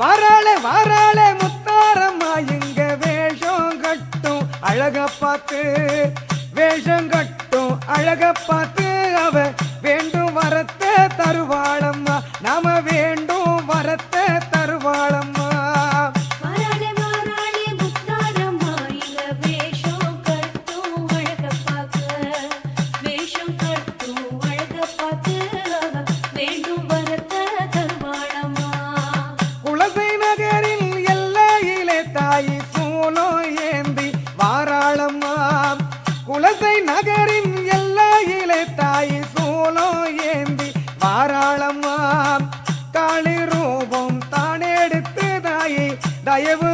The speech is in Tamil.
வாராளே வாராளே முத்தாரம்மா இங்க வேஷம் கட்டும் அழக பார்த்து வேஷம் கட்டும் அழக பார்த்து அவ வேண்டும் வரத்தை தருவாளம்மா நாம வேண்டும் வரத்தை தருவாளம்மா குலசை நகரின் எல்லையிலே தாய் சூலம் ஏந்தி வாராளம்மா காளி ரூபம் தான் எடுத்து தாயை தயவு